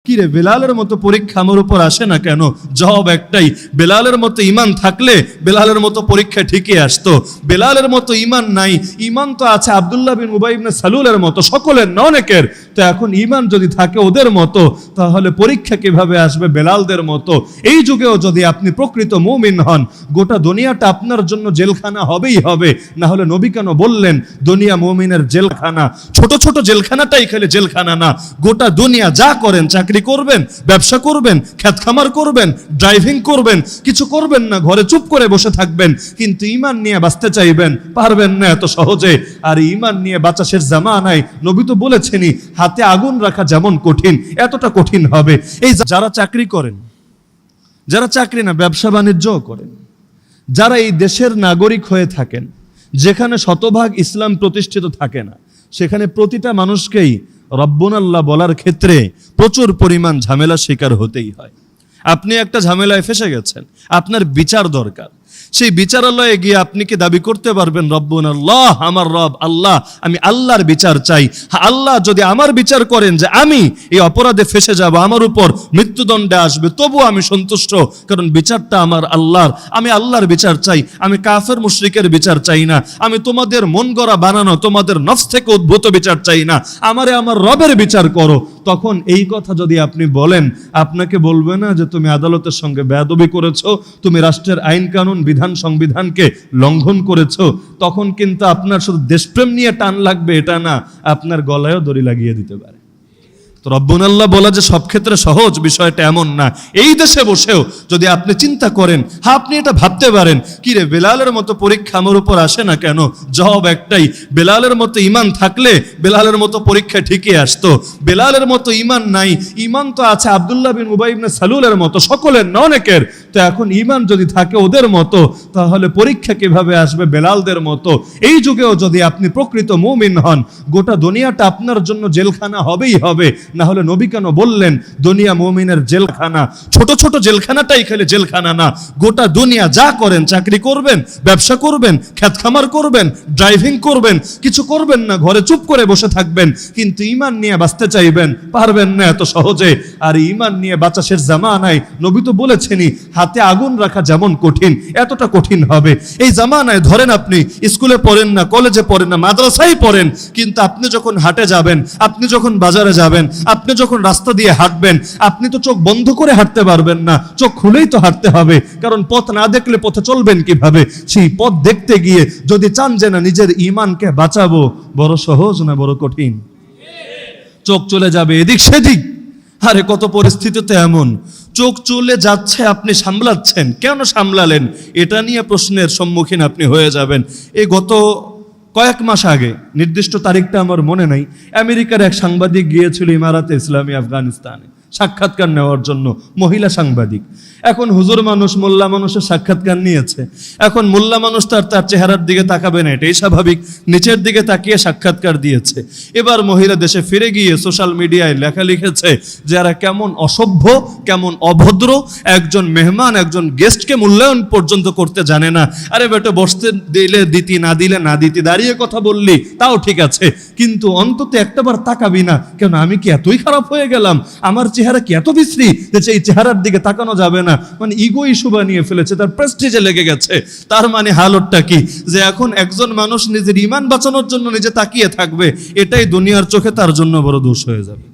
কিরে বেলালের মতো পরীক্ষা আমার উপর আসে না কেন? জবাব একটাই, বেলালের মতো ঈমান থাকলে বেলালের মতো পরীক্ষা ঠিকই আসতো। বেলালের মতো ঈমান নাই, ঈমান তো আছে আব্দুল্লাহ বিন উবাই ইবনে সালুলের মতো, সকলের না অনেকের। তো এখন ঈমান যদি থাকে ওদের মতো, তাহলে পরীক্ষা কিভাবে আসবে বেলালদের মতো? এই যুগেও যদি আপনি প্রকৃত মুমিন হন, গোটা দুনিয়াটা আপনার জন্য জেলখানা হবেই হবে। না হলে নবী কেন বললেন দুনিয়া মুমিনের জেলখানা? ছোট ছোট জেলখানাটাই খেলে জেলখানা না, গোটা দুনিয়া যা করেন, চাকরি করবেন, ব্যবসা করবেন, খেত খামার করবেন, ড্রাইভিং করবেন, কিছু করবেন না, ঘরে চুপ করে বসে থাকবেন, কিন্তু ঈমান নিয়ে বাঁচতে চাইবেন, পারবেন না এত সহজে। আর ঈমান নিয়ে বাঁচা শেষ জামানায় নবী তো বলেছেনই, হাতে আগুন রাখা যেমন কঠিন, এতটা কঠিন হবে। এই যারা চাকরি করেন, যারা চাকরি না ব্যবসা বাণিজ্যও করেন, যারা এই দেশের নাগরিক হয়ে থাকেন, যেখানে শতভাগ ইসলাম প্রতিষ্ঠিত থাকে না, সেখানে প্রতিটা মানুষকেই রব্বুনাল্লাহ বলার ক্ষেত্রে প্রচুর পরিমাণ ঝামেলার শিকার হতেই হয়। আপনি একটা ঝামেলায় ফেসে গেছেন, আপনার বিচার দরকার। সেই বিচারালয়ে গিয়ে আপনি কি দাবি করতে পারবেন রব্বুনাল্লাহ, আমার রব আল্লাহ, আমি আল্লাহর বিচার চাই? আল্লাহ যদি আমার বিচার করেন যে আমি এই অপরাধে ফেসে যাব, আমার উপর মৃত্যুদণ্ডে আসবে, তবুও আমি সন্তুষ্ট, কারণ বিচারটা আমার আল্লাহর। আমি আল্লাহর বিচার চাই, আমি কাফের মুশরিকের বিচার চাই না, আমি তোমাদের মন গড়া বানানো, তোমাদের নফস থেকে উদ্ভূত বিচার চাই না, আমারে আমার রবের বিচার করো। তখন এই কথা যদি আপনি বলেন, আপনাকে বলবে না যে তুমি আদালতের সঙ্গে বেয়াদবি করেছো, তুমি রাষ্ট্রের আইন কানুন বিধান সংবিধানকে লঙ্ঘন করেছো। তখন কিন্তু আপনার শুধু দেশপ্রেম নিয়ে টান লাগবে এটা না, আপনার গলায়ও দড়ি লাগিয়ে দিতে পারে। তো রব্বুনাল্লাহ বলা যে সব ক্ষেত্রে সহজ, বিষয়টা এমন না। এই দেশে বসেও যদি আপনি চিন্তা করেন, আপনি এটা ভাবতে পারেন, কিরে বেলালের মতো পরীক্ষা আমার উপর আসে না কেন? জবাব একটাই, বেলালের মতো ঈমান থাকলে বেলালের মতো পরীক্ষা ঠিকই আসতো। বেলালের মতো ঈমান নাই, ঈমান তো আছে আব্দুল্লাহ বিন উবাই ইবনে সালুলের মতো, সকলের না অনেকের। তো এখন ঈমান যদি থাকে ওদের মতো, তাহলে পরীক্ষা কিভাবে আসবে বেলালদের মতো? এই যুগেও যদি আপনি প্রকৃত মুমিন হন, গোটা দুনিয়াটা আপনার জন্য জেলখানা হবেই হবে। না হলে নবী কেন বললেন দুনিয়া মুমিনের জেলখানা? ছোট ছোট জেলখানাটাই খেলে জেলখানা না, গোটা দুনিয়া যা করেন, চাকরি করবেন, ব্যবসা করবেন, খেত খামার করবেন, ড্রাইভিং করবেন, কিছু করবেন না, ঘরে চুপ করে বসে থাকবেন, কিন্তু ঈমান নিয়ে বাঁচতে চাইবেন, পারবেন না এত সহজে। আর ঈমান নিয়ে বাঁচা শেষ জামানায় নবী তো বলেছেনই, হাতে আগুন রাখা যেমন কঠিন, এতটা কঠিন হবে। এই জামানায় ধরেন আপনি স্কুলে পড়েন না, কলেজে পড়েন না, মাদ্রাসায় পড়েন, কিন্তু আপনি যখন হাটে যাবেন, আপনি যখন বাজারে যাবেন, আপনি যখন রাস্তা দিয়ে হাঁটবেন, আপনি তো চোখ বন্ধ করে হাঁটতে পারবেন না, চোখ খুলেই তো হাঁটতে হবে, কারণ পথ না দেখলে পথে চলবেন কিভাবে? সেই পথ দেখতে গিয়ে যদি চান যে না নিজের ঈমানকে বাঁচাবো, বড় সহজ না বড় কঠিন? চোখ চলে যাবে এদিক সেদিক। আরে কত পরিস্থিতিতে এমন চোখ চলে যাচ্ছে, আপনি সামলাচ্ছেন, কেন সামলালেন? এটা নিয়ে প্রশ্নের সম্মুখীন আপনি হয়ে যাবেন। এই গত কয়েক মাস আগে, নির্দিষ্ট তারিখটা আমার মনে নাই, আমেরিকার এক সাংবাদিক গিয়েছিল ইমারাতে ইসলামী আফগানিস্তানে সাক্ষাৎকার নেওয়ার জন্য, মহিলা সাংবাদিক। এখন হুজুর মানুষ, মোল্লা মানুষের সাক্ষাৎকার নিয়েছে। এখন মোল্লা মানুষ তার চেহারার দিকে তাকাবে না, এটাই স্বাভাবিক, নিচের দিকে তাকিয়ে সাক্ষাৎকার দিয়েছে। এবার মহিলা দেশে ফিরে গিয়ে সোশ্যাল মিডিয়ায় লেখা লিখেছে যে এরা কেমন অসভ্য, কেমন অভদ্র, একজন মেহমান, একজন গেস্টকে মূল্যায়ন পর্যন্ত করতে জানে না। আরে বেটা, বসতে দিলে দিতি, না দিলে না দিতি, দাঁড়িয়ে কথা বললি তাও ঠিক আছে, কিন্তু অন্তত একটাবার তাকাবি না। কেন, আমি কি এতই খারাপ হয়ে গেলাম? আমার চেহারা কি এত বিশ্রী যে এই চেহারার দিকে তাকানো যাবে না? মানে ইগো ইস্যু বানিয়ে ফেলেছে, তার প্রেস্টিজে লেগে গেছে। তার মানে হালতটা কি, যে এখন একজন মানুষ নিজের ঈমান বাঁচানোর জন্য নিজে তাকিয়ে থাকবে, এটাই দুনিয়ার চোখে তার জন্য বড় দোষ হয়ে যাবে।